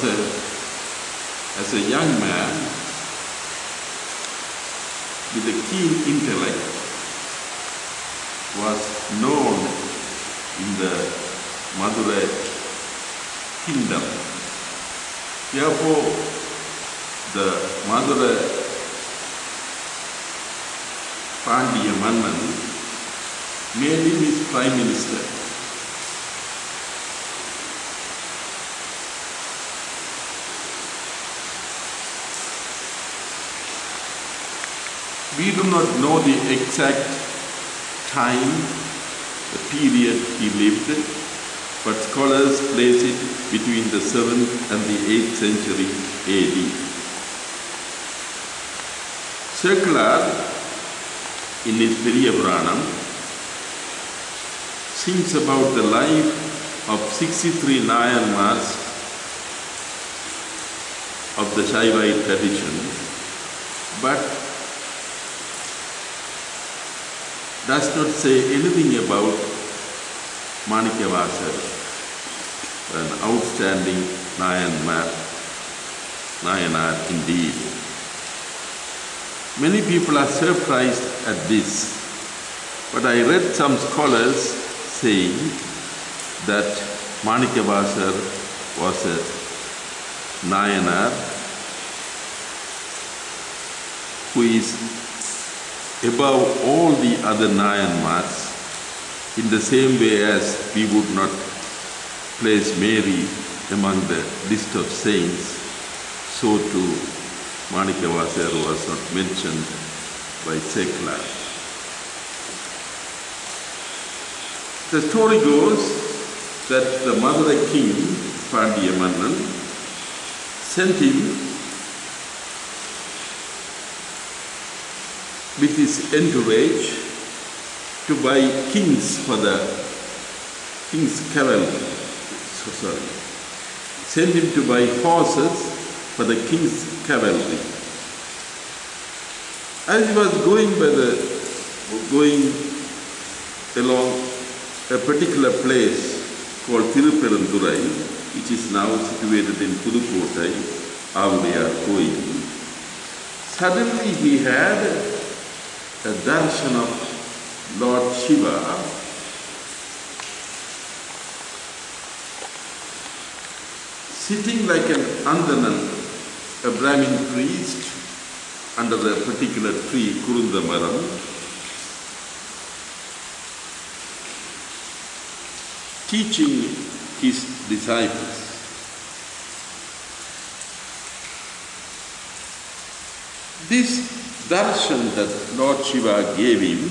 as a young man with a keen intellect, was known in the Madura kingdom. Therefore, the Madura Pandya Mannan made him his prime minister. We do not know the exact time, the period he lived, but scholars place it between the 7th and the 8th century AD. Circular, in his Periya Puranam, sings about the life of 63 Nayanmars of the Shaivite tradition, but does not say anything about Manikyavasar, an outstanding Nayanar indeed. Many people are surprised at this, but I read some scholars saying that Manikyavasar was a Nayanar who is above all the other Nayanmars, in the same way as we would not place Mary among the list of saints, so too Manikyavasar was not mentioned by Seklar. The story goes that the Madura king, Pandya Mannan, sent him with his entourage to buy kings for the king's cavalry. Sent him to buy horses for the king's cavalry. As he was going along a particular place called Thiruperandurai, which is now situated in Pudukottai, Avudiyar Koil, suddenly he had a darshan of Lord Shiva sitting like an Andanan, a Brahmin priest, under a particular tree, Kurunda Maram, teaching his disciples. This darshan that Lord Shiva gave him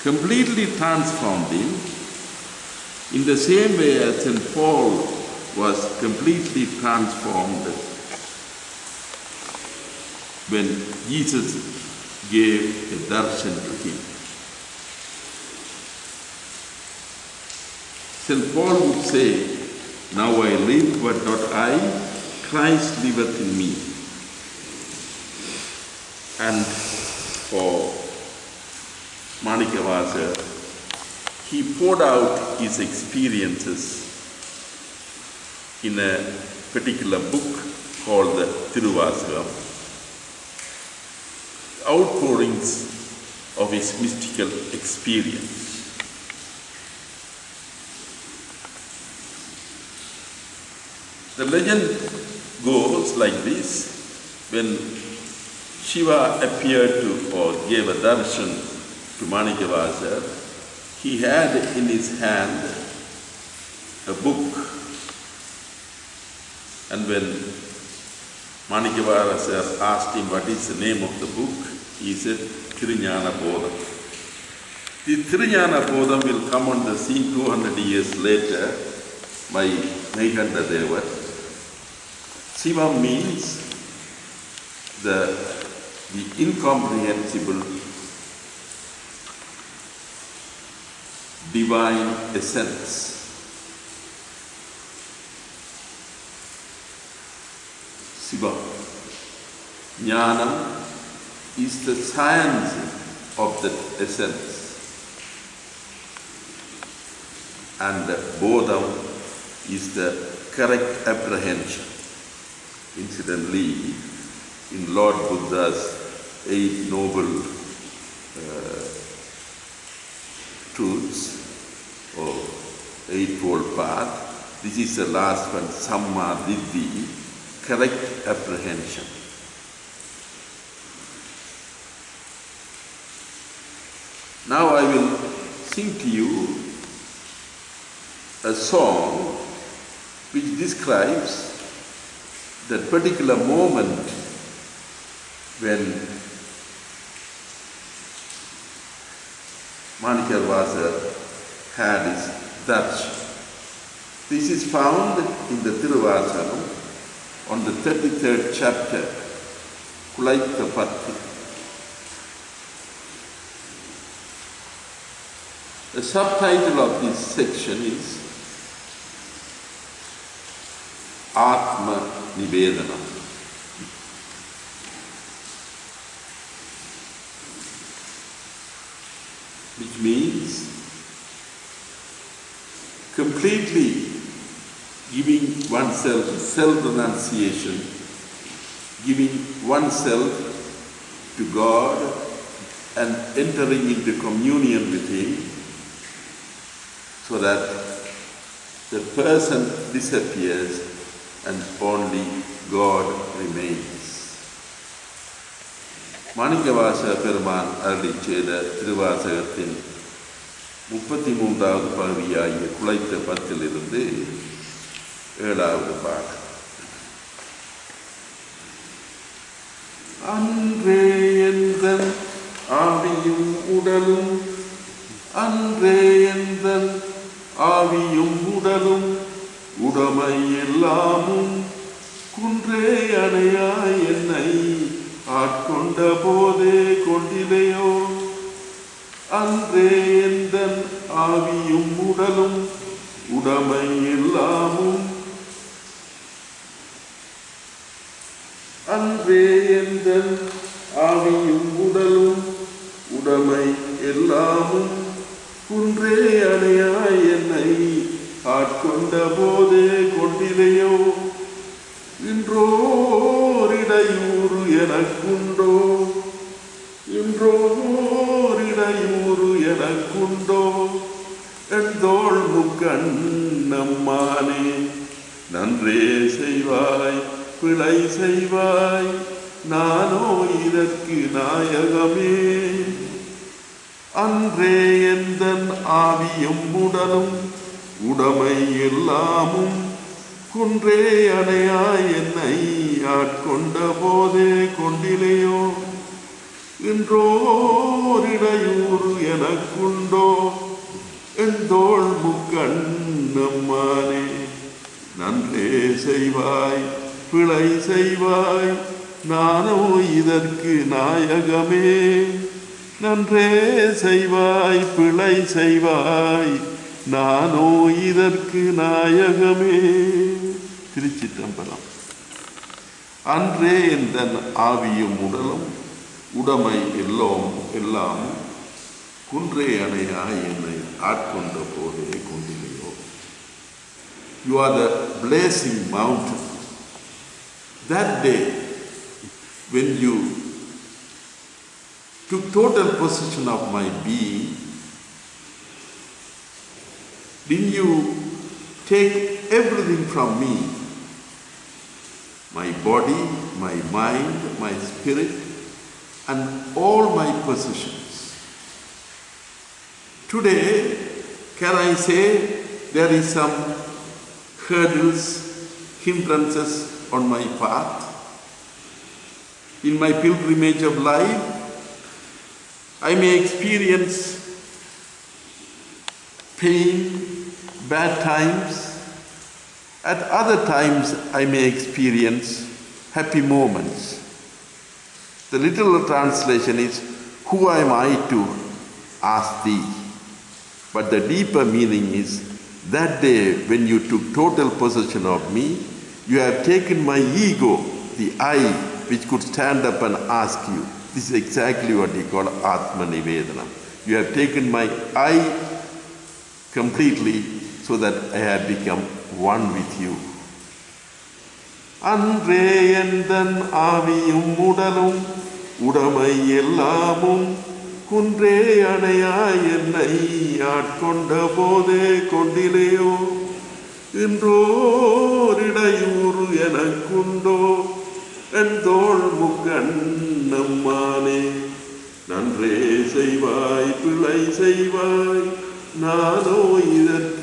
completely transformed him in the same way as St. Paul was completely transformed when Jesus gave a darshan to him. St. Paul would say, "Now I live, but not I, Christ liveth in me." And for Manikyavasar, he poured out his experiences in a particular book called the Thiruvasagam, outpourings of his mystical experience. The legend goes like this: when Shiva appeared to or gave a darshan to Manikyavasar, he had in his hand a book, and when Manikyavasar asked him what is the name of the book, he said Thiruñāna Bodham. The Thiruñāna Bodham will come on the scene 200 years later by Meghanda Devar. Shiva means the incomprehensible divine essence. Shiva. Jnanam is the science of that essence, and Bodham is the correct apprehension. Incidentally, in Lord Buddha's 8 Noble Truths or Eightfold Path, this is the last one, Samma Diddhi, correct apprehension. Now I will sing to you a song which describes that particular moment when Manikarvasa had his darshan. This is found in the Thiruvasanam on the 33rd chapter, Kulaitha Patti. The subtitle of this section is Atma Nivedana. Which means completely giving oneself self-renunciation, giving oneself to God and entering into communion with Him, so that the person disappears and only God remains. Manikarvasa Peruman அருளிச் செய்த திருவாசகத்தின் 33வது பகுதியாகிய குலைத்த பத்திலிருந்து 7வது பாடல். அன்றே எந்தன் ஆவியும் உடலும், அன்றே எந்தன் ஆவியும் உடலும், உடமை எல்லாமும் குன்றே அணையாய் என்னை ஆட்கொண்ட போதே கொண்டிலையோ. அன்றே எந்தன் ஆவியும் உடலும், உடமை எல்லாமும், அன்றே எந்தன் ஆவியும் உடலும், உடமை எல்லாமும் குன்றே அணையாய் என்னை ஆட்கொண்ட போதே கொண்டிலையோ. இன்றோரிடையூறு எனக்குண்டோ, இன்றோரிடையூறு எனக்குண்டோ, எந்தோள் முக்கண்ணம்மானே நன்றே செய்வாய் பிழை செய்வாய், நானோ இதற்கு நாயகமே. அன்றே எந்தன் ஆவியும் உடலும், உடமை எல்லாமும் குன்றே அணையாய் என்னை ஆட்கொண்ட போதே கொண்டிலையோ. இன்றோரிடையூறு எனக்குண்டோ, எந்தோள் முக்கண்ணம்மானே நன்றே செய்வாய் பிழை செய்வாய், நானோ இதற்கு நாயகமே. நன்றே செய்வாய் பிழை செய்வாய், நானோ இதற்கு நாயகமே. திருச்சிற்றம்பலம். அன்றே எந்தன் ஆவியும் உடலும், உடமை எல்லாம் குன்றே அணையாய் என்னை ஆட்கொண்ட போதே கொண்டிலையோ. You are the blazing mountain. That day when you took total possession of my being, didn't you take everything from me? My body, my mind, my spirit, and all my possessions. Today, can I say there is some hurdles, hindrances on my path? In my pilgrimage of life, I may experience pain, bad times. At other times, I may experience happy moments. The literal translation is, who am I to ask thee? But the deeper meaning is, that day when you took total possession of me, you have taken my ego, the I, which could stand up and ask you. This is exactly what he called Atma Nivedana. You have taken my I completely so that I have become one with you. அன்றே எந்தன் ஆவியும் உடலும் உடமை எல்லாமும் குன்றே அணையாய் என்னை ஆட்கொண்ட போதே கொண்டிலேயோ இன்றோரிடையூறு எனக்குண்டோ என் தோள் முக்கண்ணம்மானே நன்றே செய்வாய் பிழை செய்வாய் நானோ இதற்கு